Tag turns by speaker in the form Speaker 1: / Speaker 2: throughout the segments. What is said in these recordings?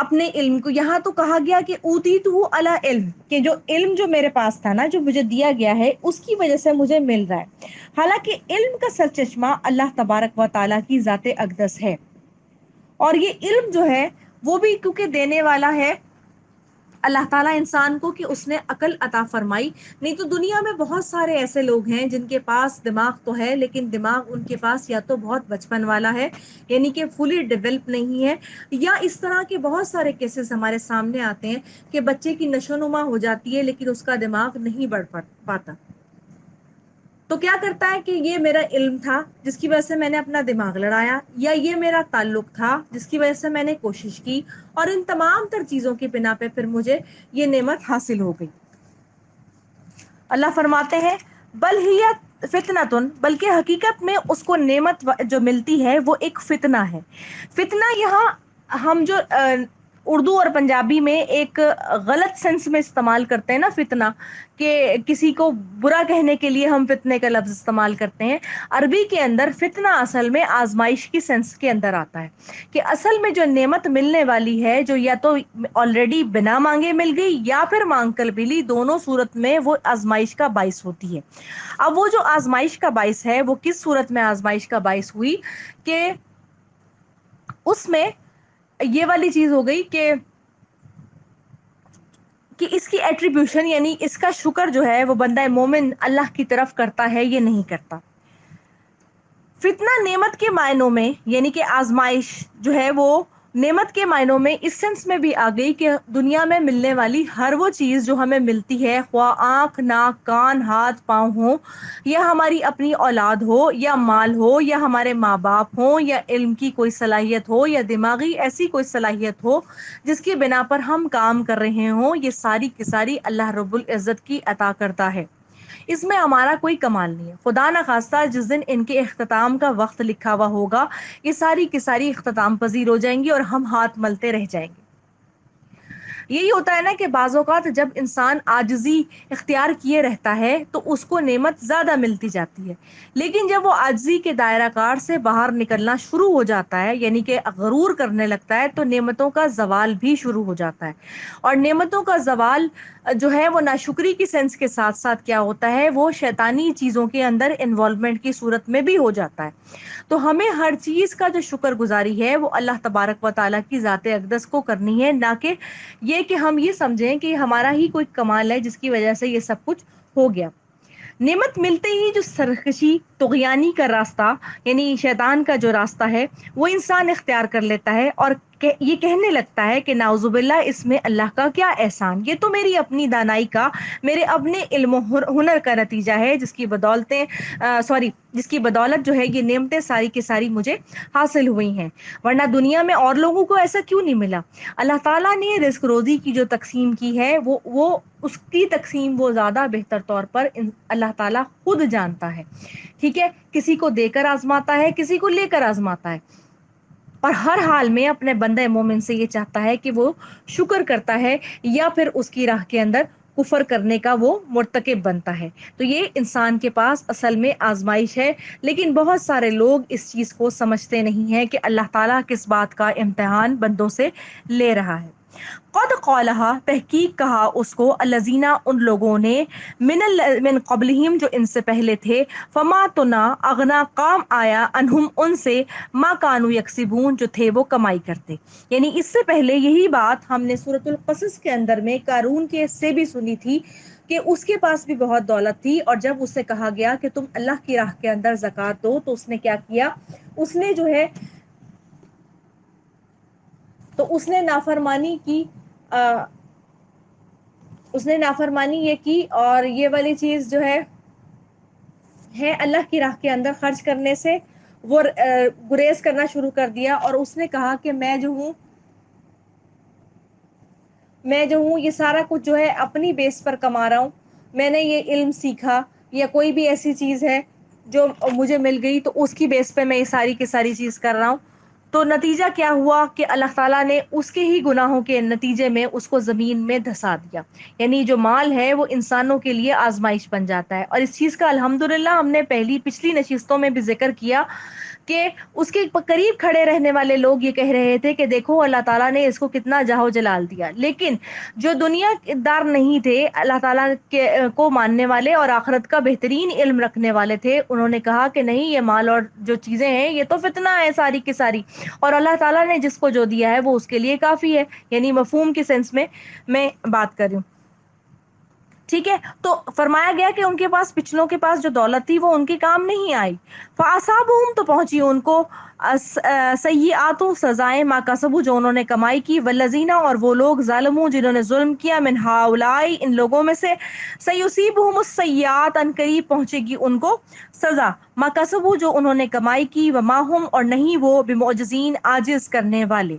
Speaker 1: اپنے علم کو، یہاں تو کہا گیا کہ اوتیتہ علی علم، کہ جو علم جو میرے پاس تھا نا، جو مجھے دیا گیا ہے، اس کی وجہ سے مجھے مل رہا ہے. حالانکہ علم کا سرچشمہ اللہ تبارک و تعالیٰ کی ذات اقدس ہے، اور یہ علم جو ہے وہ بھی کیونکہ دینے والا ہے اللہ تعالیٰ انسان کو، کہ اس نے عقل عطا فرمائی. نہیں تو دنیا میں بہت سارے ایسے لوگ ہیں جن کے پاس دماغ تو ہے، لیکن دماغ ان کے پاس یا تو بہت بچپن والا ہے، یعنی کہ فلی ڈیولپ نہیں ہے، یا اس طرح کے بہت سارے کیسز ہمارے سامنے آتے ہیں کہ بچے کی نشو نما ہو جاتی ہے لیکن اس کا دماغ نہیں بڑھ پاتا. تو کیا کرتا ہے کہ یہ میرا علم تھا جس کی وجہ سے میں نے اپنا دماغ لڑایا، یا یہ میرا تعلق تھا جس کی وجہ سے میں نے کوشش کی، اور ان تمام تر چیزوں کی بنا پہ پھر مجھے یہ نعمت حاصل ہو گئی. اللہ فرماتے ہیں بل ہی فتنتن، بلکہ حقیقت میں اس کو نعمت جو ملتی ہے وہ ایک فتنہ ہے. فتنہ یہاں ہم جو اردو اور پنجابی میں ایک غلط سینس میں استعمال کرتے ہیں نا فتنہ، کہ کسی کو برا کہنے کے لیے ہم فتنے کا لفظ استعمال کرتے ہیں. عربی کے اندر فتنہ اصل میں آزمائش کی سینس کے اندر آتا ہے، کہ اصل میں جو نعمت ملنے والی ہے، جو یا تو آلریڈی بنا مانگے مل گئی یا پھر مانگ کر ملی، دونوں صورت میں وہ آزمائش کا باعث ہوتی ہے. اب وہ جو آزمائش کا باعث ہے وہ کس صورت میں آزمائش کا باعث ہوئی، کہ اس میں یہ والی چیز ہو گئی کہ اس کی ایٹریبیوشن، یعنی اس کا شکر جو ہے وہ بندہ مومن اللہ کی طرف کرتا ہے یہ نہیں کرتا. فتنہ نعمت کے معنوں میں، یعنی کہ آزمائش جو ہے وہ نعمت کے معنوں میں اس سینس میں بھی آ گئی کہ دنیا میں ملنے والی ہر وہ چیز جو ہمیں ملتی ہے، خواہ آنکھ، ناک، کان، ہاتھ، پاؤں ہو، یا ہماری اپنی اولاد ہو، یا مال ہو، یا ہمارے ماں باپ ہوں، یا علم کی کوئی صلاحیت ہو، یا دماغی ایسی کوئی صلاحیت ہو جس کی بنا پر ہم کام کر رہے ہوں، یہ ساری کی ساری اللہ رب العزت کی عطا کرتا ہے. اس میں ہمارا کوئی کمال نہیں ہے. خدا نخواستہ جس دن ان کے اختتام کا وقت لکھا ہوا ہوگا، یہ ساری کی ساری اختتام پذیر ہو جائیں گی اور ہم ہاتھ ملتے رہ جائیں گے. یہی ہوتا ہے نا کہ بعض اوقات جب انسان عاجزی اختیار کیے رہتا ہے تو اس کو نعمت زیادہ ملتی جاتی ہے، لیکن جب وہ عاجزی کے دائرہ کار سے باہر نکلنا شروع ہو جاتا ہے، یعنی کہ غرور کرنے لگتا ہے، تو نعمتوں کا زوال بھی شروع ہو جاتا ہے. اور نعمتوں کا زوال جو ہے وہ ناشکری کی سینس کے ساتھ ساتھ کیا ہوتا ہے، وہ شیطانی چیزوں کے اندر انوالومنٹ کی صورت میں بھی ہو جاتا ہے. تو ہمیں ہر چیز کا جو شکر گزاری ہے وہ اللہ تبارک و تعالیٰ کی ذات اقدس کو کرنی ہے، نہ کہ یہ کہ ہم یہ سمجھیں کہ ہمارا ہی کوئی کمال ہے جس کی وجہ سے یہ سب کچھ ہو گیا. نعمت ملتے ہی جو سرکشی طغیانی کا راستہ، یعنی شیطان کا جو راستہ ہے، وہ انسان اختیار کر لیتا ہے، اور یہ کہنے لگتا ہے کہ نعوذ باللہ اس میں اللہ کا کیا احسان، یہ تو میری اپنی دانائی کا، میرے اپنے علم و ہنر کا نتیجہ ہے، جس کی بدولت جو ہے یہ نعمتیں ساری کی ساری مجھے حاصل ہوئی ہیں، ورنہ دنیا میں اور لوگوں کو ایسا کیوں نہیں ملا. اللہ تعالیٰ نے رزق روزی کی جو تقسیم کی ہے وہ اس کی تقسیم وہ زیادہ بہتر طور پر اللہ تعالیٰ خود جانتا ہے. ٹھیک ہے، کسی کو دے کر آزماتا ہے، کسی کو لے کر آزماتا ہے، اور ہر حال میں اپنے بندہ مومن سے یہ چاہتا ہے کہ وہ شکر کرتا ہے یا پھر اس کی راہ کے اندر کفر کرنے کا وہ مرتکب بنتا ہے. تو یہ انسان کے پاس اصل میں آزمائش ہے، لیکن بہت سارے لوگ اس چیز کو سمجھتے نہیں ہیں کہ اللہ تعالیٰ کس بات کا امتحان بندوں سے لے رہا ہے. قد قالها، تحقیق کہا اس کو، الذین، ان لوگوں نے، من قبلہم، جو ان سے پہلے تھے، فما تو نہ، اغنا، کام آیا، انہم، ان سے، ما کانوا یکسبون، جو تھے وہ کمائی کرتے. یعنی اس سے پہلے یہی بات ہم نے سورۃ القصص کے اندر میں قارون کے سے بھی سنی تھی، کہ اس کے پاس بھی بہت دولت تھی، اور جب اسے کہا گیا کہ تم اللہ کی راہ کے اندر زکوٰۃ دو، تو اس نے کیا کیا، اس نے جو ہے تو اس نے نافرمانی کی، اس نے نافرمانی یہ کی، اور یہ والی چیز جو ہے اللہ کی راہ کے اندر خرچ کرنے سے وہ گریز کرنا شروع کر دیا، اور اس نے کہا کہ میں جو ہوں یہ سارا کچھ جو ہے اپنی بیس پر کما رہا ہوں، میں نے یہ علم سیکھا یا کوئی بھی ایسی چیز ہے جو مجھے مل گئی، تو اس کی بیس پہ میں یہ ساری کی ساری چیز کر رہا ہوں. تو نتیجہ کیا ہوا کہ اللہ تعالیٰ نے اس کے ہی گناہوں کے نتیجے میں اس کو زمین میں دھسا دیا. یعنی جو مال ہے وہ انسانوں کے لیے آزمائش بن جاتا ہے. اور اس چیز کا الحمدللہ ہم نے پچھلی نشستوں میں بھی ذکر کیا کہ اس کے قریب کھڑے رہنے والے لوگ یہ کہہ رہے تھے کہ دیکھو اللہ تعالیٰ نے اس کو کتنا جاہو جلال دیا. لیکن جو دنیا دار نہیں تھے، اللہ تعالیٰ کو ماننے والے اور آخرت کا بہترین علم رکھنے والے تھے، انہوں نے کہا کہ نہیں، یہ مال اور جو چیزیں ہیں یہ تو فتنہ ہے ساری کی ساری، اور اللہ تعالیٰ نے جس کو جو دیا ہے وہ اس کے لیے کافی ہے. یعنی مفہوم کے سینس میں بات کر رہی ہوں. ٹھیک ہے، تو فرمایا گیا کہ ان کے پاس، پچھلوں کے پاس جو دولت تھی وہ ان کے کام نہیں آئی. فَأَصَابُهُمْ، تو پہنچی ان کو سیئات، سزائیں، ما کسبوا، جو انہوں نے کمائی کی، والذین، اور وہ لوگ، ظالموا، جنہوں نے ظلم کیا، من ہؤلاء، ان لوگوں میں سے، سیصیبہم السیئات، ان قریب پہنچے گی ان کو سزا، ما کسبوا، جو انہوں نے کمائی کی، وما ہم، اور نہیں وہ، بمعجزین، عاجز کرنے والے.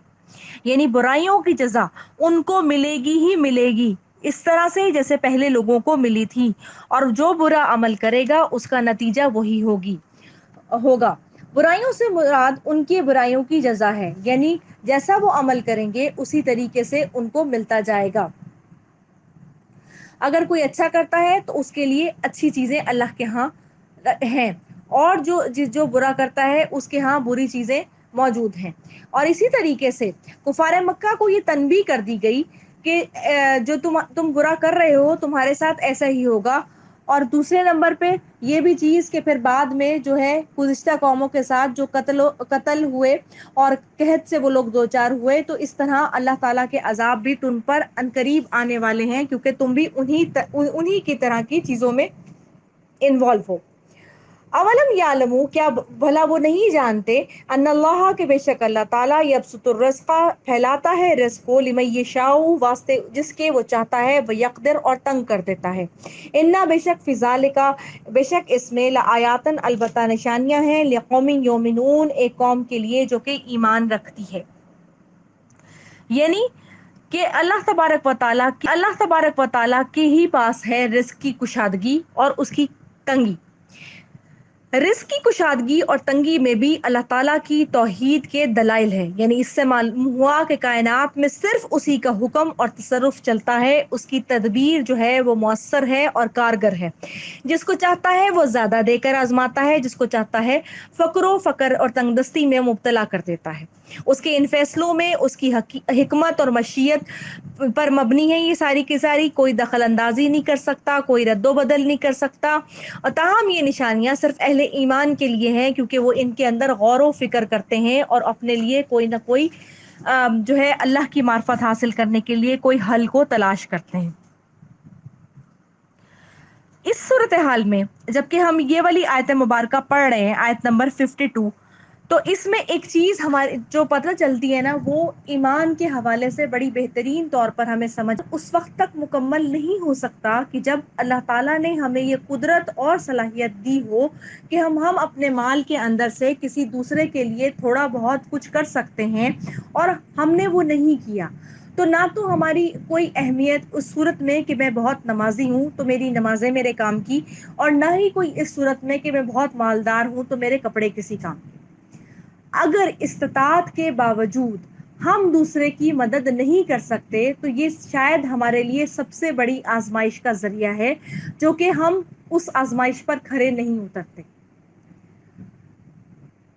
Speaker 1: یعنی برائیوں کی جزا ان کو ملے گی ہی ملے گی، اس طرح سے جیسے پہلے لوگوں کو ملی تھی. اور جو برا عمل کرے گا اس کا نتیجہ وہی ہوگا. برائیوں سے مراد ان کی برائیوں کی جزا ہے، یعنی جیسا وہ عمل کریں گے اسی طریقے سے ان کو ملتا جائے گا. اگر کوئی اچھا کرتا ہے تو اس کے لیے اچھی چیزیں اللہ کے ہاں ہیں، اور جو برا کرتا ہے اس کے ہاں بری چیزیں موجود ہیں. اور اسی طریقے سے کفار مکہ کو یہ تنبیہ کر دی گئی کہ جو تم برا کر رہے ہو تمہارے ساتھ ایسا ہی ہوگا. اور دوسرے نمبر پہ یہ بھی چیز کہ پھر بعد میں جو ہے گزشتہ قوموں کے ساتھ جو قتل ہوئے اور قحط سے وہ لوگ دوچار ہوئے، تو اس طرح اللہ تعالیٰ کے عذاب بھی تم پر عنقریب آنے والے ہیں، کیونکہ تم بھی انہی کی طرح کی چیزوں میں انوالو ہو. اولم یعلموا، کیا بھلا وہ نہیں جانتے، ان اللہ، کہ بے شک اللہ تعالیٰ، یبسط الرزق، پھیلاتا ہے رزق کو، لمن یشاء، واسطے جس کے وہ چاہتا ہے، ویقدر، اور تنگ کر دیتا ہے. انا، بے شک، فی ذالک، بے شک اس میں، لآیات، البتہ نشانیاں ہیں، لقوم یؤمنون، ایک قوم کے لیے جو کہ ایمان رکھتی ہے. یعنی کہ اللہ تبارک و تعالیٰ کے ہی پاس ہے رزق کی کشادگی اور اس کی تنگی. رزق کی کشادگی اور تنگی میں بھی اللہ تعالیٰ کی توحید کے دلائل ہیں. یعنی اس سے معلوم ہوا کہ کائنات میں صرف اسی کا حکم اور تصرف چلتا ہے، اس کی تدبیر جو ہے وہ مؤثر ہے اور کارگر ہے. جس کو چاہتا ہے وہ زیادہ دے کر آزماتا ہے، جس کو چاہتا ہے فقر اور تنگ دستی میں مبتلا کر دیتا ہے. اس کے ان فیصلوں میں اس کی حکمت اور مشیت پر مبنی ہے یہ ساری کی ساری. کوئی دخل اندازی نہیں کر سکتا، کوئی رد و بدل نہیں کر سکتا. اور تاہم یہ نشانیاں صرف اہل ایمان کے لیے ہیں، کیونکہ وہ ان کے اندر غور و فکر کرتے ہیں اور اپنے لیے کوئی نہ کوئی جو ہے اللہ کی معرفت حاصل کرنے کے لیے کوئی حل کو تلاش کرتے ہیں. اس صورتحال میں جبکہ ہم یہ والی آیت مبارکہ پڑھ رہے ہیں، آیت نمبر 52، تو اس میں ایک چیز ہمارے جو پتہ چلتی ہے نا، وہ ایمان کے حوالے سے بڑی بہترین طور پر ہمیں سمجھ اس وقت تک مکمل نہیں ہو سکتا کہ جب اللہ تعالیٰ نے ہمیں یہ قدرت اور صلاحیت دی ہو کہ ہم اپنے مال کے اندر سے کسی دوسرے کے لیے تھوڑا بہت کچھ کر سکتے ہیں، اور ہم نے وہ نہیں کیا. تو نہ تو ہماری کوئی اہمیت اس صورت میں کہ میں بہت نمازی ہوں تو میری نمازیں میرے کام کی، اور نہ ہی کوئی اس صورت میں کہ میں بہت مالدار ہوں تو میرے کپڑے کسی کام کی. اگر استطاعت کے باوجود ہم دوسرے کی مدد نہیں کر سکتے تو یہ شاید ہمارے لیے سب سے بڑی آزمائش کا ذریعہ ہے، جو کہ ہم اس آزمائش پر کھرے نہیں اترتے.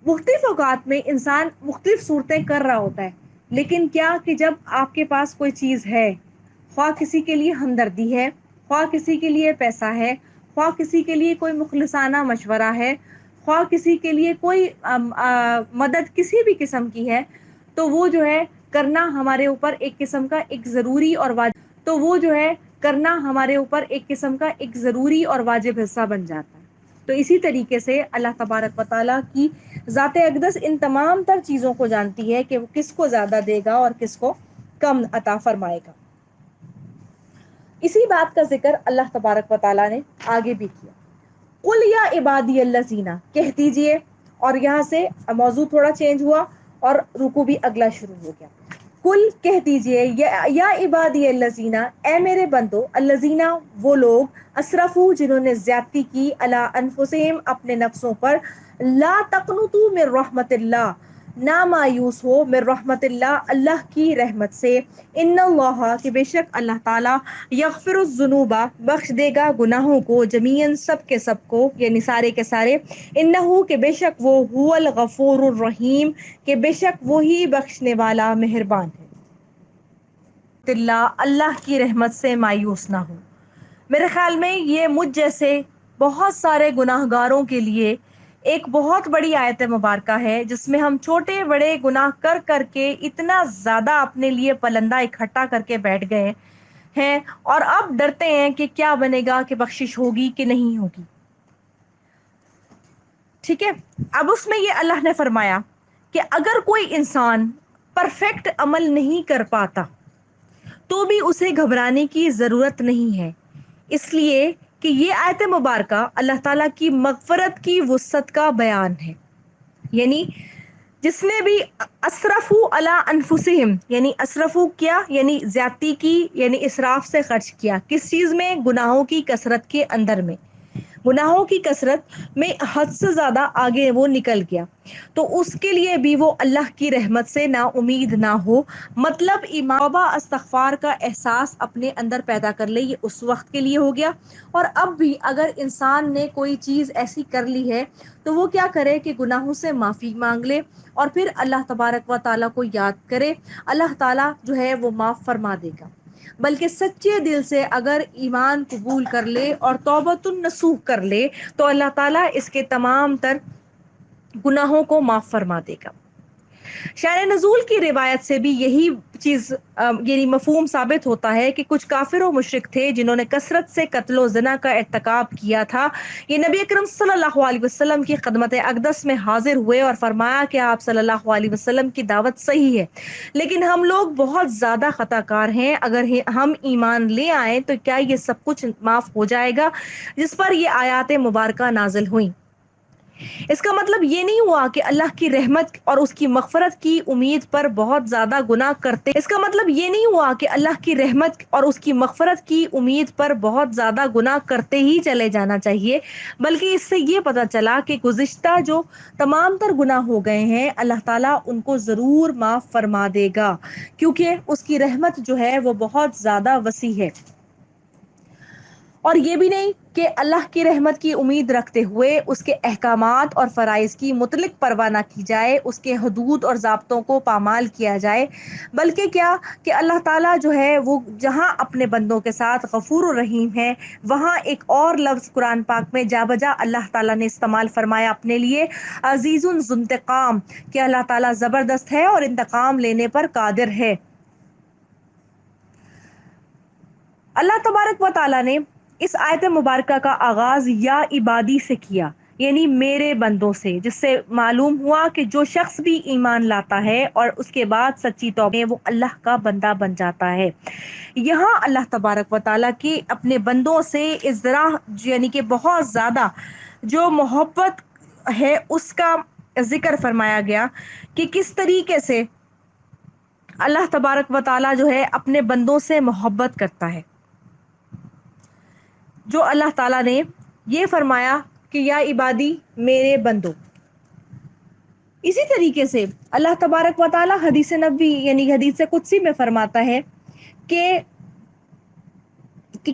Speaker 1: مختلف اوقات میں انسان مختلف صورتیں کر رہا ہوتا ہے، لیکن کیا کہ جب آپ کے پاس کوئی چیز ہے، خواہ کسی کے لیے ہمدردی ہے، خواہ کسی کے لیے پیسہ ہے، خواہ کسی کے لیے کوئی مخلصانہ مشورہ ہے، خواہ کسی کے لیے کوئی مدد کسی بھی قسم کی ہے، تو وہ جو ہے کرنا ہمارے اوپر ایک قسم کا ایک ضروری اور واجب حصہ بن جاتا ہے. تو اسی طریقے سے اللہ تبارک و تعالیٰ کی ذات اقدس ان تمام تر چیزوں کو جانتی ہے کہ وہ کس کو زیادہ دے گا اور کس کو کم عطا فرمائے گا. اسی بات کا ذکر اللہ تبارک و تعالیٰ نے آگے بھی کیا. قل یا عبادی الذین، کہہ دیجئے، اور یہاں سے موضوع تھوڑا چینج ہوا اور رکوع بھی اگلا شروع ہو گیا. قل، کہہ دیجئے، یا عبادی الذین، اے میرے بندو، الذین، وہ لوگ، اسرفوا، جنہوں نے زیادتی کی، علی انفسہم، اپنے نفسوں پر، لا تقنطوا من رحمت اللہ، نہ مایوس ہو من رحمت اللہ، اللہ کی رحمت سے، ان اللہ کہ بے شک اللہ تعالیٰ، یغفر الذنوب بخش دے گا گناہوں کو، جمیعاً سب کے سب کو، یعنی سارے کے سارے، انہ کہ بے شک وہ، هو الغفور الرحیم کہ بے شک وہی بخشنے والا مہربان ہے۔ اللہ، اللہ کی رحمت سے مایوس نہ ہو۔ میرے خیال میں یہ مجھ جیسے بہت سارے گناہ گاروں کے لیے ایک بہت بڑی آیت مبارکہ ہے، جس میں ہم چھوٹے بڑے گناہ کر کر کے اتنا زیادہ اپنے لیے پلندہ اکٹھا کر کے بیٹھ گئے ہیں، اور اب ڈرتے ہیں کہ کیا بنے گا، کہ بخشش ہوگی کہ نہیں ہوگی۔ ٹھیک ہے، اب اس میں یہ اللہ نے فرمایا کہ اگر کوئی انسان پرفیکٹ عمل نہیں کر پاتا تو بھی اسے گھبرانے کی ضرورت نہیں ہے، اس لیے کہ یہ آیت مبارکہ اللہ تعالیٰ کی مغفرت کی وسعت کا بیان ہے۔ یعنی جس نے بھی اسرفو علی انفسہم، یعنی اسرفو کیا، یعنی زیادتی کی، یعنی اسراف سے خرچ کیا، کس چیز میں؟ گناہوں کی کثرت کے اندر میں، گناہوں کی کثرت میں حد سے زیادہ آگے وہ نکل گیا، تو اس کے لیے بھی وہ اللہ کی رحمت سے نا امید نہ ہو۔ مطلب ایمان، توبہ استغفار کا احساس اپنے اندر پیدا کر لے، یہ اس وقت کے لیے ہو گیا۔ اور اب بھی اگر انسان نے کوئی چیز ایسی کر لی ہے تو وہ کیا کرے کہ گناہوں سے معافی مانگ لے اور پھر اللہ تبارک و تعالیٰ کو یاد کرے، اللہ تعالیٰ جو ہے وہ معاف فرما دے گا۔ بلکہ سچے دل سے اگر ایمان قبول کر لے اور توبۃ النصوح کر لے تو اللہ تعالیٰ اس کے تمام تر گناہوں کو معاف فرما دے گا۔ شان نزول کی روایت سے بھی یہی چیز یعنی مفہوم ثابت ہوتا ہے کہ کچھ کافر و مشرک تھے جنہوں نے کثرت سے قتل و زنا کا ارتکاب کیا تھا۔ یہ نبی اکرم صلی اللہ علیہ وسلم کی خدمت اقدس میں حاضر ہوئے اور فرمایا کہ آپ صلی اللہ علیہ وسلم کی دعوت صحیح ہے، لیکن ہم لوگ بہت زیادہ خطا کار ہیں، اگر ہم ایمان لے آئیں تو کیا یہ سب کچھ معاف ہو جائے گا؟ جس پر یہ آیات مبارکہ نازل ہوئیں۔ اس کا مطلب یہ نہیں ہوا کہ اللہ کی رحمت اور اس کی مغفرت کی امید پر بہت زیادہ گناہ کرتے، اس کا مطلب یہ نہیں ہوا کہ اللہ کی رحمت اور اس کی مغفرت کی امید پر بہت زیادہ گناہ کرتے ہی چلے جانا چاہیے، بلکہ اس سے یہ پتہ چلا کہ گزشتہ جو تمام تر گناہ ہو گئے ہیں اللہ تعالیٰ ان کو ضرور معاف فرما دے گا، کیونکہ اس کی رحمت جو ہے وہ بہت زیادہ وسیع ہے۔ اور یہ بھی نہیں کہ اللہ کی رحمت کی امید رکھتے ہوئے اس کے احکامات اور فرائض کی مطلق پرواہ نہ کی جائے، اس کے حدود اور ضابطوں کو پامال کیا جائے، بلکہ کیا کہ اللہ تعالیٰ جو ہے وہ جہاں اپنے بندوں کے ساتھ غفور الرحیم ہے، وہاں ایک اور لفظ قرآن پاک میں جا بجا اللہ تعالیٰ نے استعمال فرمایا اپنے لیے، عزیز ذو انتقام، کہ اللہ تعالیٰ زبردست ہے اور انتقام لینے پر قادر ہے۔ اللہ تبارک و تعالیٰ نے اس آیت مبارکہ کا آغاز یا عبادی سے کیا، یعنی میرے بندوں سے، جس سے معلوم ہوا کہ جو شخص بھی ایمان لاتا ہے اور اس کے بعد سچی توبہ وہ اللہ کا بندہ بن جاتا ہے۔ یہاں اللہ تبارک و تعالیٰ کی اپنے بندوں سے ازرا یعنی کہ بہت زیادہ جو محبت ہے اس کا ذکر فرمایا گیا کہ کس طریقے سے اللہ تبارک و تعالیٰ جو ہے اپنے بندوں سے محبت کرتا ہے۔ جو اللہ تعالیٰ نے یہ فرمایا کہ یا عبادی، میرے بندو، اسی طریقے سے اللہ تبارک و تعالیٰ حدیث نبوی یعنی حدیث قدسی میں فرماتا ہے کہ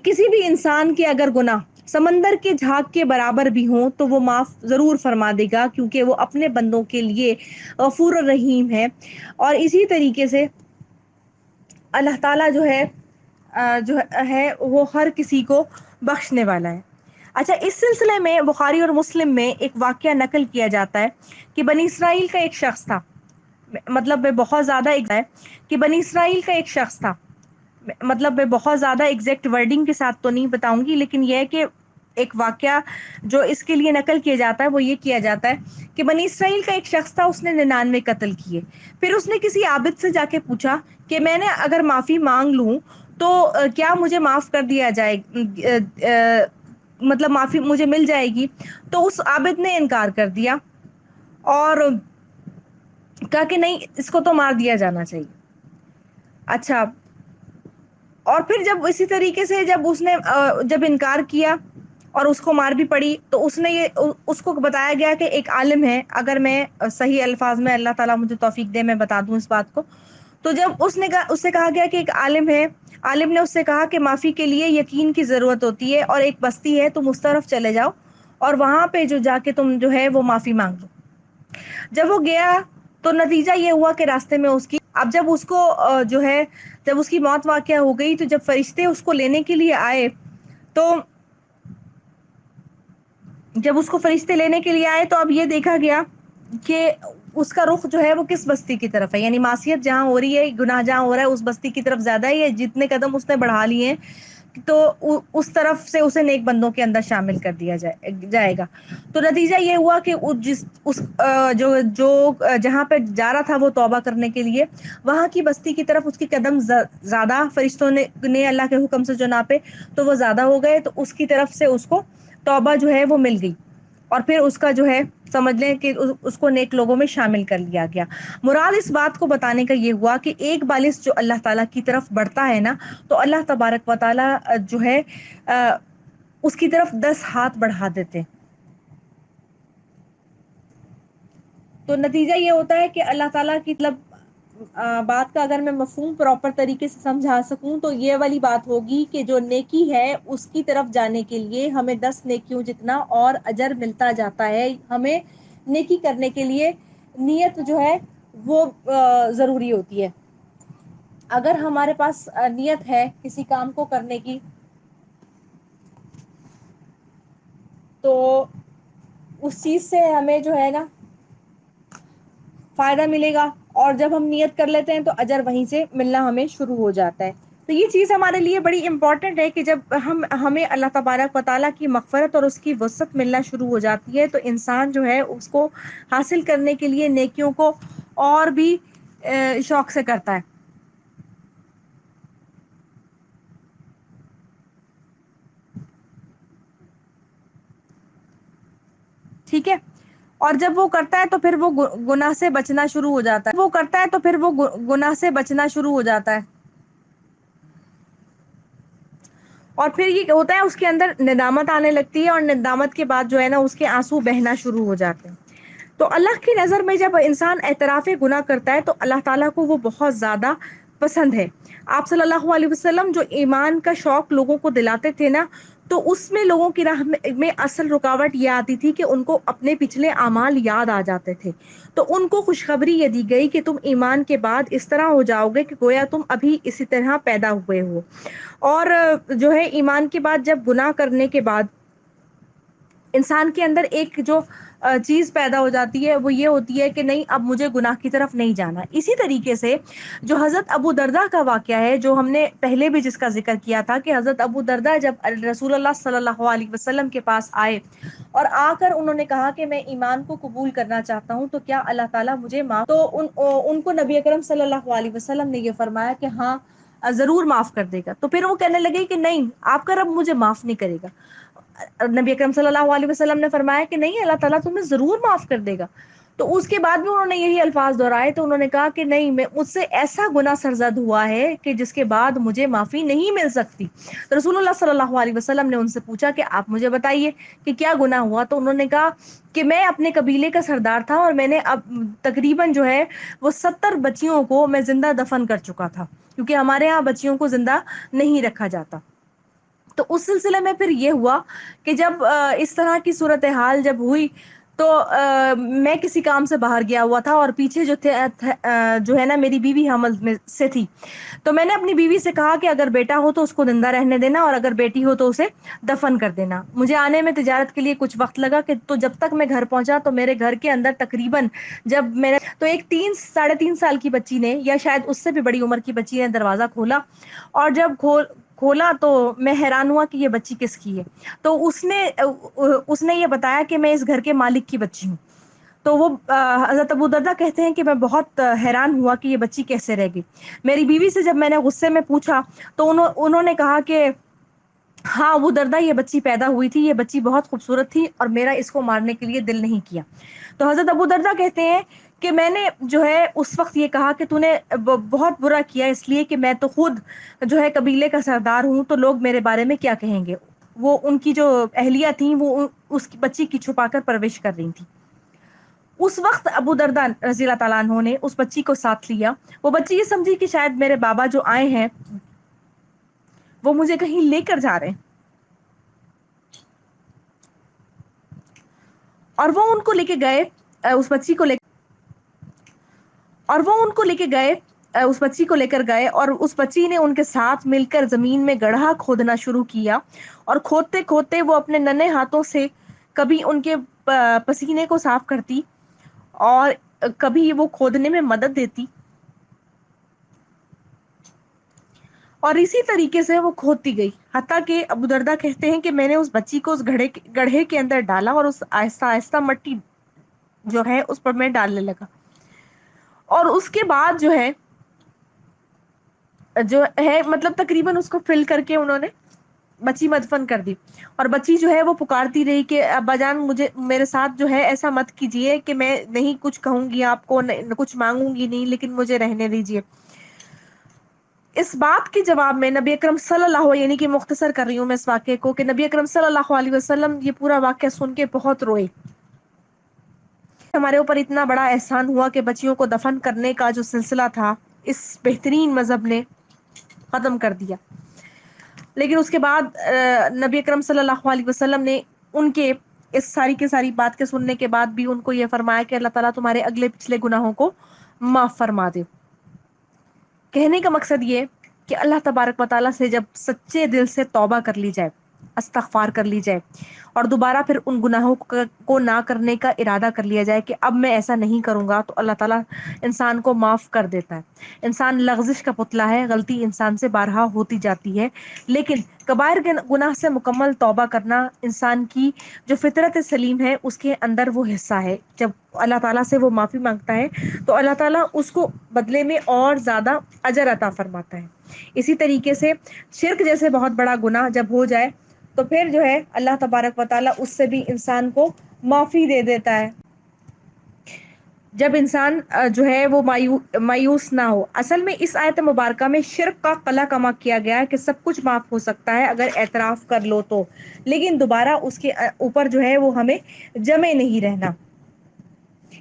Speaker 1: کسی بھی انسان کے اگر گناہ سمندر کے جھاگ کے برابر بھی ہوں تو وہ معاف ضرور فرما دے گا، کیونکہ وہ اپنے بندوں کے لیے غفور الرحیم ہے۔ اور اسی طریقے سے اللہ تعالیٰ جو ہے وہ ہر کسی کو بخشنے والا ہے۔ اچھا، اس سلسلے میں بخاری اور مسلم میں ایک واقعہ نقل کیا جاتا ہے کہ بنی اسرائیل کا ایک شخص تھا، مطلب میں بہت زیادہ ہے کہ بنی اسرائیل کا ایک شخص تھا، مطلب میں بہت زیادہ ایگزیکٹ ورڈنگ کے ساتھ تو نہیں بتاؤں گی، لیکن یہ ہے کہ ایک واقعہ جو اس کے لیے نقل کیا جاتا ہے وہ یہ کیا جاتا ہے کہ بنی اسرائیل کا ایک شخص تھا، اس نے 99 قتل کیے۔ پھر اس نے کسی عابد سے جا کے پوچھا کہ میں نے اگر معافی مانگ لوں تو کیا مجھے معاف کر دیا جائے، مطلب معافی مجھے مل جائے گی؟ تو اس عابد نے انکار کر دیا اور کہا کہ نہیں، اس کو تو مار دیا جانا چاہیے۔ اچھا، اور پھر جب اسی طریقے سے جب اس نے جب انکار کیا اور اس کو مار بھی پڑی. تو اس کو بتایا گیا کہ ایک عالم ہے، اگر میں صحیح الفاظ میں، اللہ تعالیٰ مجھے توفیق دے میں بتا دوں اس بات کو. تو جب اس سے کہا گیا کہ ایک عالم ہے، عالم نے اس سے کہا کہ معافی کے لیے یقین کی ضرورت ہوتی ہے، اور ایک بستی ہے، تم اس طرف چلے جاؤ اور وہاں پہ جو جا کے تم جو ہے وہ معافی مانگ لو. جب وہ گیا تو نتیجہ یہ ہوا کہ راستے میں اس کی، اب جب اس کو جو ہے جب اس کی موت واقعہ ہو گئی، تو جب فرشتے اس کو لینے کے لیے آئے، تو جب اس کو فرشتے لینے کے لیے آئے تو اب یہ دیکھا گیا کہ اس کا رخ جو ہے وہ کس بستی کی طرف ہے، یعنی معصیت جہاں ہو رہی ہے، گناہ جہاں ہو رہا ہے، اس بستی کی طرف زیادہ ہے. جتنے قدم اس نے بڑھا لیے ہیں تو اس طرف سے اسے نیک بندوں کے اندر شامل کر دیا جائے گا. تو نتیجہ یہ ہوا کہ جہاں پہ جا رہا تھا وہ توبہ کرنے کے لیے، وہاں کی بستی کی طرف اس کی قدم زیادہ فرشتوں نے اللہ کے حکم سے جو ناپے تو وہ زیادہ ہو گئے، تو اس کی طرف سے اس کو توبہ جو ہے وہ مل گئی، اور پھر اس کا جو ہے سمجھ لیں کہ اس کو نیک لوگوں میں شامل کر لیا گیا. مراد اس بات کو بتانے کا یہ ہوا کہ ایک بالش جو اللہ تعالیٰ کی طرف بڑھتا ہے نا، تو اللہ تبارک و تعالیٰ جو ہے اس کی طرف 10 ہاتھ بڑھا دیتے. تو نتیجہ یہ ہوتا ہے کہ اللہ تعالیٰ کی بات کا اگر میں مفہوم پراپر طریقے سے سمجھا سکوں تو یہ والی بات ہوگی کہ جو نیکی ہے اس کی طرف جانے کے لیے ہمیں 10 نیکیوں جتنا اور اجر ملتا جاتا ہے. ہمیں نیکی کرنے کے لیے نیت جو ہے وہ ضروری ہوتی ہے. اگر ہمارے پاس نیت ہے کسی کام کو کرنے کی، تو اس چیز سے ہمیں جو ہے نا فائدہ ملے گا، اور جب ہم نیت کر لیتے ہیں تو اجر وہیں سے ملنا ہمیں شروع ہو جاتا ہے. تو یہ چیز ہمارے لیے بڑی امپورٹنٹ ہے کہ جب ہمیں اللہ تبارک و تعالیٰ کی مغفرت اور اس کی وسعت ملنا شروع ہو جاتی ہے، تو انسان جو ہے اس کو حاصل کرنے کے لیے نیکیوں کو اور بھی شوق سے کرتا ہے. ٹھیک ہے. اور جب وہ کرتا ہے تو پھر وہ گناہ سے بچنا شروع ہو جاتا ہے، گناہ سے بچنا شروع ہو جاتا ہے. اور پھر یہ ہوتا ہے اس کے اندر ندامت آنے لگتی ہے، اور ندامت کے بعد جو ہے نا اس کے آنسو بہنا شروع ہو جاتے ہیں. تو اللہ کی نظر میں جب انسان اعتراف گناہ کرتا ہے تو اللہ تعالیٰ کو وہ بہت زیادہ پسند ہے. آپ صلی اللہ علیہ وسلم جو ایمان کا شوق لوگوں کو دلاتے تھے نا، تو اس میں لوگوں کی راہ میں اصل رکاوٹ یہ آتی تھی کہ ان کو اپنے پچھلے اعمال یاد آ جاتے تھے. تو ان کو خوشخبری یہ دی گئی کہ تم ایمان کے بعد اس طرح ہو جاؤ گے کہ گویا تم ابھی اسی طرح پیدا ہوئے ہو. اور جو ہے ایمان کے بعد جب گناہ کرنے کے بعد انسان کے اندر ایک جو چیز پیدا ہو جاتی ہے وہ یہ ہوتی ہے کہ نہیں، اب مجھے گناہ کی طرف نہیں جانا. اسی طریقے سے جو حضرت ابو درداء کا واقعہ ہے، جو ہم نے پہلے بھی جس کا ذکر کیا تھا، کہ حضرت ابو درداء جب رسول اللہ صلی اللہ علیہ وسلم کے پاس آئے اور آ کر انہوں نے کہا کہ میں ایمان کو قبول کرنا چاہتا ہوں، تو کیا اللہ تعالیٰ مجھے معاف، تو ان کو نبی اکرم صلی اللہ علیہ وسلم نے یہ فرمایا کہ ہاں ضرور معاف کر دے گا. تو پھر وہ کہنے لگے کہ نہیں، آپ کا رب مجھے معاف نہیں کرے گا. نبی اکرم صلی اللہ علیہ وسلم نے فرمایا کہ نہیں، اللہ تعالیٰ تمہیں ضرور معاف کر دے گا. تو اس کے بعد بھی انہوں نے یہی الفاظ دہرائے. تو انہوں نے کہا کہ نہیں، مجھ سے ایسا گناہ سرزد ہوا ہے کہ جس کے بعد مجھے معافی نہیں مل سکتی. تو رسول اللہ صلی اللہ علیہ وسلم نے ان سے پوچھا کہ آپ مجھے بتائیے کہ کیا گناہ ہوا. تو انہوں نے کہا کہ میں اپنے قبیلے کا سردار تھا، اور میں نے اب تقریباً جو ہے وہ 70 بچیوں کو میں زندہ دفن کر چکا تھا، کیونکہ ہمارے ہاں بچیوں کو زندہ نہیں رکھا جاتا. تو اس سلسلے میں پھر یہ ہوا کہ جب اس طرح کی صورتحال جب ہوئی، تو میں کسی کام سے باہر گیا ہوا تھا، اور پیچھے جو ہے نا میری بیوی حمل میں سے تھی. تو میں نے اپنی بیوی سے کہا کہ اگر بیٹا ہو تو اس کو زندہ رہنے دینا، اور اگر بیٹی ہو تو اسے دفن کر دینا. مجھے آنے میں تجارت کے لیے کچھ وقت لگا، تو جب تک میں گھر پہنچا تو میرے گھر کے اندر تقریباً جب میں نے تو ایک 3 ساڑھے 3 سال کی بچی نے، یا شاید اس سے بھی بڑی عمر کی بچی نے دروازہ کھولا. اور جب کھولا تو میں حیران ہوا کہ یہ بچی کس کی ہے. تو اس نے یہ بتایا کہ میں اس گھر کے مالک کی بچی ہوں. تو وہ حضرت ابو درداء کہتے ہیں کہ میں بہت حیران ہوا کہ یہ بچی کیسے رہ گئی. میری بیوی سے جب میں نے غصے میں پوچھا تو انہوں نے کہا کہ ہاں ابو درداء، یہ بچی پیدا ہوئی تھی، یہ بچی بہت خوبصورت تھی، اور میرا اس کو مارنے کے لیے دل نہیں کیا. تو حضرت ابو درداء کہتے ہیں کہ میں نے جو ہے اس وقت یہ کہا کہ تو نے بہت برا کیا، اس لیے کہ میں تو خود جو ہے قبیلے کا سردار ہوں، تو لوگ میرے بارے میں کیا کہیں گے. وہ ان کی جو اہلیہ تھیں وہ اس کی بچی کی چھپا کر پرورش کر رہی تھی. اس وقت ابو درداء رضی اللہ تعالیٰ عنہ نے اس بچی کو ساتھ لیا. وہ بچی یہ سمجھی کہ شاید میرے بابا جو آئے ہیں وہ مجھے کہیں لے کر جا رہے ہیں, اور وہ ان کو لے کے گئے, اس بچی کو لے اور وہ ان کو لے کے گئے, اس بچی کو لے کر گئے, اور اس بچی نے ان کے ساتھ مل کر زمین میں گڑھا کھودنا شروع کیا, اور کھودتے کھودتے وہ اپنے ننھے ہاتھوں سے کبھی ان کے پسینے کو صاف کرتی اور کبھی وہ کھودنے میں مدد دیتی, اور اسی طریقے سے وہ کھودتی گئی, حتیٰ کہ ابو دردہ کہتے ہیں کہ میں نے اس بچی کو اس گڑھے کے اندر ڈالا اور اس آہستہ آہستہ مٹی جو ہے اس پر میں ڈالنے لگا, اور اس کے بعد جو ہے مطلب تقریباً اس کو فل کر کے انہوں نے بچی مدفن کر دی. اور بچی جو ہے وہ پکارتی رہی کہ ابا جان مجھے میرے ساتھ جو ہے ایسا مت کیجئے کہ میں نہیں کچھ کہوں گی آپ کو, کچھ مانگوں گی نہیں, لیکن مجھے رہنے دیجئے. اس بات کے جواب میں نبی اکرم صلی اللہ علیہ, یعنی کہ مختصر کر رہی ہوں میں اس واقعے کو, کہ نبی اکرم صلی اللہ علیہ وسلم یہ پورا واقعہ سن کے بہت روئے. ہمارے اوپر اتنا بڑا احسان ہوا کہ بچیوں کو دفن کرنے کا جو سلسلہ تھا اس بہترین مذہب نے ختم کر دیا. لیکن اس کے بعد نبی اکرم صلی اللہ علیہ وسلم نے ان کے اس ساری کے ساری بات کے سننے کے بعد بھی ان کو یہ فرمایا کہ اللہ تعالیٰ تمہارے اگلے پچھلے گناہوں کو معاف فرما دے. کہنے کا مقصد یہ کہ اللہ تبارک و تعالیٰ سے جب سچے دل سے توبہ کر لی جائے, استغفار کر لی جائے, اور دوبارہ پھر ان گناہوں کو نہ کرنے کا ارادہ کر لیا جائے کہ اب میں ایسا نہیں کروں گا, تو اللہ تعالیٰ انسان کو معاف کر دیتا ہے. انسان لغزش کا پتلا ہے, غلطی انسان سے بارہا ہوتی جاتی ہے, لیکن کبائر گناہ سے مکمل توبہ کرنا انسان کی جو فطرت سلیم ہے اس کے اندر وہ حصہ ہے. جب اللہ تعالیٰ سے وہ معافی مانگتا ہے تو اللہ تعالیٰ اس کو بدلے میں اور زیادہ اجر عطا فرماتا ہے. اسی طریقے سے شرک جیسے بہت بڑا گناہ جب ہو جائے تو پھر جو ہے اللہ تبارک و تعالیٰ اس سے بھی انسان کو معافی دے دیتا ہے, جب انسان جو ہے وہ مایوس نہ ہو. اصل میں اس آیت مبارکہ میں شرک کا قلع کما کیا گیا ہے کہ سب کچھ معاف ہو سکتا ہے اگر اعتراف کر لو تو, لیکن دوبارہ اس کے اوپر جو ہے وہ ہمیں جمے نہیں رہنا.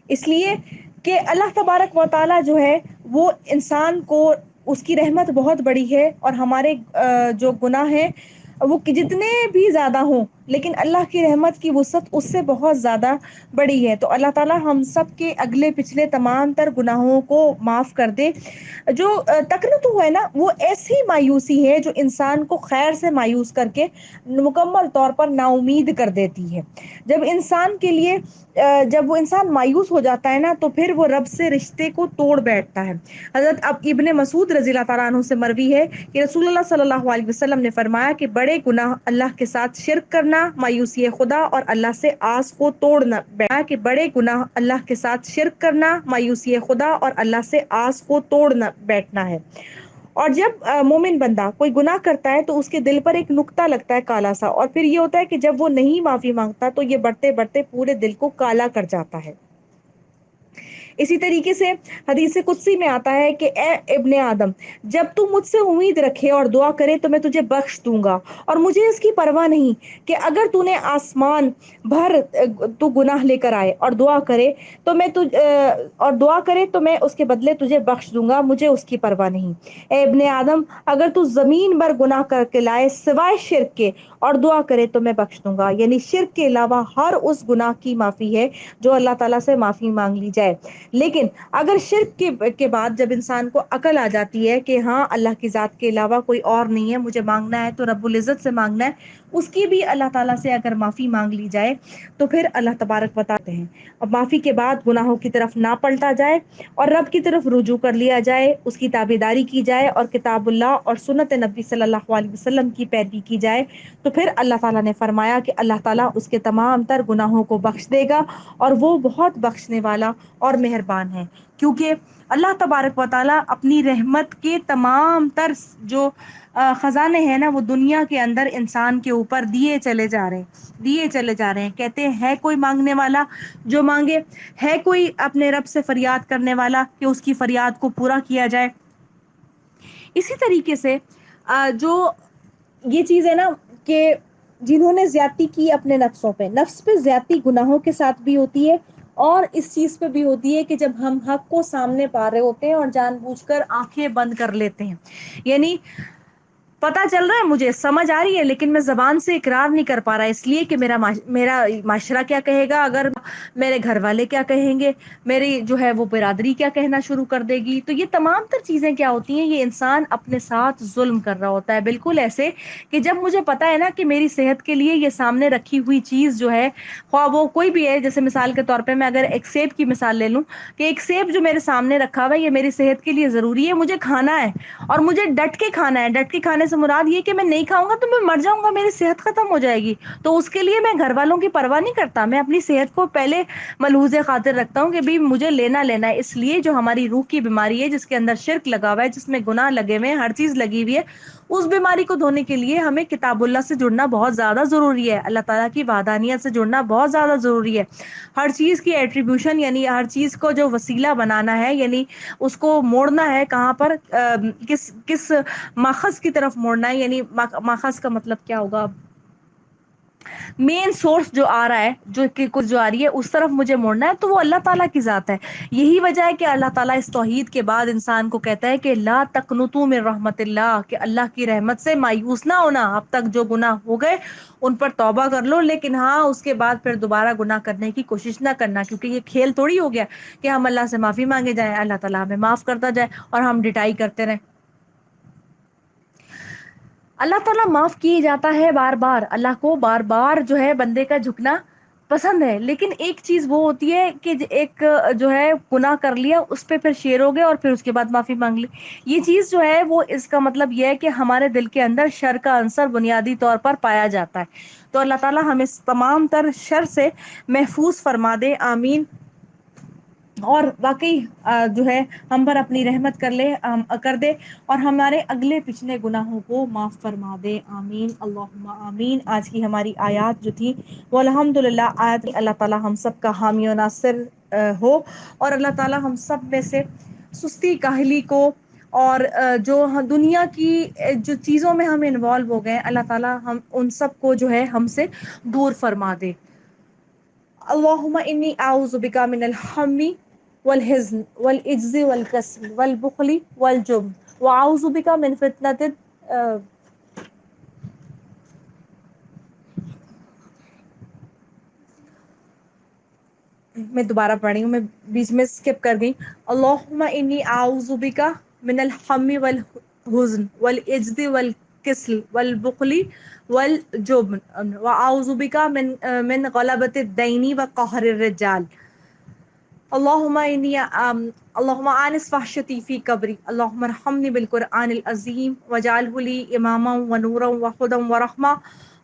Speaker 1: اس لیے کہ اللہ تبارک و تعالیٰ جو ہے وہ انسان کو, اس کی رحمت بہت بڑی ہے, اور ہمارے جو گناہ ہیں وہ جتنے بھی زیادہ ہوں لیکن اللہ کی رحمت کی وسعت اس سے بہت زیادہ بڑی ہے. تو اللہ تعالیٰ ہم سب کے اگلے پچھلے تمام تر گناہوں کو معاف کر دے. جو تقنط ہے نا وہ ایسی مایوسی ہے جو انسان کو خیر سے مایوس کر کے مکمل طور پر نا امید کر دیتی ہے. جب انسان کے لیے جب وہ انسان مایوس ہو جاتا ہے نا تو پھر وہ رب سے رشتے کو توڑ بیٹھتا ہے. حضرت ابن مسعود رضی اللہ تعالیٰ عنہ سے مروی ہے کہ رسول اللہ صلی اللہ علیہ وسلم نے فرمایا کہ بڑے گناہ اللہ کے ساتھ شرک کرنا, مایوسی خدا اور اللہ سے آس کو توڑنا. کہ بڑے گناہ اللہ کے ساتھ شرک کرنا, مایوسی خدا اور اللہ سے آس کو توڑنا بیٹھنا ہے. اور جب مومن بندہ کوئی گناہ کرتا ہے تو اس کے دل پر ایک نقطہ لگتا ہے کالا سا, اور پھر یہ ہوتا ہے کہ جب وہ نہیں معافی مانگتا تو یہ بڑھتے بڑھتے پورے دل کو کالا کر جاتا ہے. اسی طریقے سے حدیث قدسی میں آتا ہے کہ اے ابن آدم, جب تو مجھ سے امید رکھے اور دعا کرے تو میں تجھے بخش دوں گا, اور مجھے اس کی پرواہ نہیں کہ اگر تو نے آسمان بھر تو گناہ لے کر آئے اور دعا کرے تو میں اس کے بدلے تجھے بخش دوں گا, مجھے اس کی پرواہ نہیں. اے ابن آدم, اگر تو زمین بھر گناہ کر کے لائے سوائے شرک کے اور دعا کرے تو میں بخش دوں گا. یعنی شرک کے علاوہ ہر اس گناہ کی معافی ہے جو اللہ تعالیٰ سے معافی مانگ لی جائے. لیکن اگر شرک کے بعد جب انسان کو عقل آ جاتی ہے کہ ہاں اللہ کی ذات کے علاوہ کوئی اور نہیں ہے, مجھے مانگنا ہے تو رب العزت سے مانگنا ہے, اس کی بھی اللہ تعالیٰ سے اگر معافی مانگ لی جائے تو پھر اللہ تبارک بتاتے ہیں. اور معافی کے بعد گناہوں کی طرف نہ پلٹا جائے اور رب کی طرف رجوع کر لیا جائے, اس کی تابعداری کی جائے اور کتاب اللہ اور سنت نبی صلی اللہ علیہ وسلم کی پیروی کی جائے, تو پھر اللہ تعالیٰ نے فرمایا کہ اللہ تعالیٰ اس کے تمام تر گناہوں کو بخش دے گا, اور وہ بہت بخشنے والا اور مہربان ہے. کیونکہ اللہ تبارک و تعالیٰ اپنی رحمت کے تمام تر جو خزانے ہیں نا وہ دنیا کے اندر انسان کے اوپر دیے چلے جا رہے ہیں. کہتے ہیں ہے کوئی مانگنے والا جو مانگے, ہے کوئی اپنے رب سے فریاد کرنے والا کہ اس کی فریاد کو پورا کیا جائے. اسی طریقے سے جو یہ چیز ہے نا کہ جنہوں نے زیادتی کی اپنے نفسوں پہ. نفس پہ زیادتی گناہوں کے ساتھ بھی ہوتی ہے اور اس چیز پہ بھی ہوتی ہے کہ جب ہم حق کو سامنے پا رہے ہوتے ہیں اور جان بوجھ کر آنکھیں بند کر لیتے ہیں. یعنی پتا چل رہا ہے مجھے، سمجھ آ رہی ہے، لیکن میں زبان سے اقرار نہیں کر پا رہا اس لیے کہ میرا معاشرہ کیا کہے گا، اگر میرے گھر والے کیا کہیں گے، میری جو ہے وہ برادری کیا کہنا شروع کر دے گی. تو یہ تمام تر چیزیں کیا ہوتی ہیں، یہ انسان اپنے ساتھ ظلم کر رہا ہوتا ہے. بالکل ایسے کہ جب مجھے پتا ہے نا کہ میری صحت کے لیے یہ سامنے رکھی ہوئی چیز جو ہے، خواہ وہ کوئی بھی ہے، جیسے مثال کے طور پہ میں اگر ایک سیب کی مثال لے لوں کہ ایک سیب جو میرے سامنے رکھا ہوا ہے یہ میری صحت کے لیے ضروری ہے، مجھے کھانا ہے اور مجھے ڈٹ کے کھانا ہے. ڈٹ کے کھانے سے مراد یہ کہ میں نہیں کھاؤں گا تو میں مر جاؤں گا، میری صحت ختم ہو جائے گی. تو اس کے لیے میں گھر والوں کی پرواہ نہیں کرتا، میں اپنی صحت کو پہلے ملحوظ خاطر رکھتا ہوں کہ بھی مجھے لینا ہے. اس لیے جو ہماری روح کی بیماری ہے، جس کے اندر شرک لگا ہوا ہے، جس میں گناہ لگے ہوئے ہیں، ہر چیز لگی ہوئی ہے، اس بیماری کو دھونے کے لیے ہمیں کتاب اللہ سے جڑنا بہت زیادہ ضروری ہے. اللہ تعالیٰ کی وحدانیت سے جڑنا بہت زیادہ ضروری ہے. ہر چیز کی ایٹریبیوشن، یعنی ہر چیز کو جو وسیلہ بنانا ہے، یعنی اس کو موڑنا ہے کہاں پر، کس ماخذ کی طرف موڑنا ہے. یعنی ماخذ کا مطلب کیا ہوگا، مین سورس جو آ رہا ہے، جو کہ کچھ جو آ رہی ہے اس طرف مجھے موڑنا ہے، تو وہ اللہ تعالیٰ کی ذات ہے. یہی وجہ ہے کہ اللہ تعالیٰ اس توحید کے بعد انسان کو کہتا ہے کہ لا تقنطوا من رحمت اللہ، کہ اللہ کی رحمت سے مایوس نہ ہونا. اب تک جو گناہ ہو گئے ان پر توبہ کر لو، لیکن ہاں اس کے بعد پھر دوبارہ گناہ کرنے کی کوشش نہ کرنا، کیونکہ یہ کھیل تھوڑی ہو گیا کہ ہم اللہ سے معافی مانگے جائیں، اللہ تعالیٰ ہمیں معاف کرتا جائے اور ہم ڈٹائی کرتے رہیں. اللہ تعالیٰ معاف کیے جاتا ہے بار بار. اللہ کو بار بار جو ہے بندے کا جھکنا پسند ہے، لیکن ایک چیز وہ ہوتی ہے کہ ایک جو ہے گناہ کر لیا، اس پہ پھر شیر ہو گئے اور پھر اس کے بعد معافی مانگ لی. یہ چیز جو ہے وہ، اس کا مطلب یہ ہے کہ ہمارے دل کے اندر شر کا عنصر بنیادی طور پر پایا جاتا ہے. تو اللہ تعالیٰ ہمیں تمام تر شر سے محفوظ فرما دے، آمین. اور واقعی جو ہے ہم پر اپنی رحمت کر دے اور ہمارے اگلے پچھلے گناہوں کو معاف فرما دے، آمین اللہم آمین. آج کی ہماری آیات جو تھی وہ الحمدللہ آیات، اللہ تعالیٰ ہم سب کا حامی و ناصر ہو، اور اللہ تعالیٰ ہم سب میں سے سستی کاہلی کو اور جو دنیا کی جو چیزوں میں ہم انوالو ہو گئے، اللہ تعالیٰ ہم ان سب کو جو ہے ہم سے دور فرما دے. اللہم انی اعوذ بک من الہم والحزن والعجز والکسل والبخل والجبن واعوذ بک من فتنۃ میں دوبارہ پڑھ رہی ہوں، میں بیچ میں اسکپ کر گئی. اللہم انی اعوذ بک من الہم والحزن والعجز والکسل والبخل والجبن واعوذ بک من غلبۃ الدین وقہر الرجال. اللہم آنس وحشتی فی قبری، اللہم ارحمنی بالقرآن العظیم وجعلہ لی اماما ونورا وہدی ورحمہ.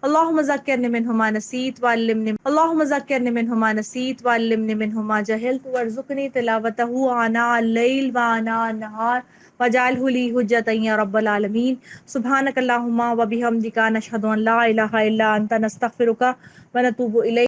Speaker 1: اللہم ذکرنی منہ ما نسیت وعلمنی منہ ما جہلت وارزقنی تلاوتہ آناء اللیل وآناء النہار واجعلہ لی حجۃ یا رب العالمین. سبحانک اللہم وبحمدک، نشہد ان لا الہ الا انت، نستغفرک ونتوب الیک.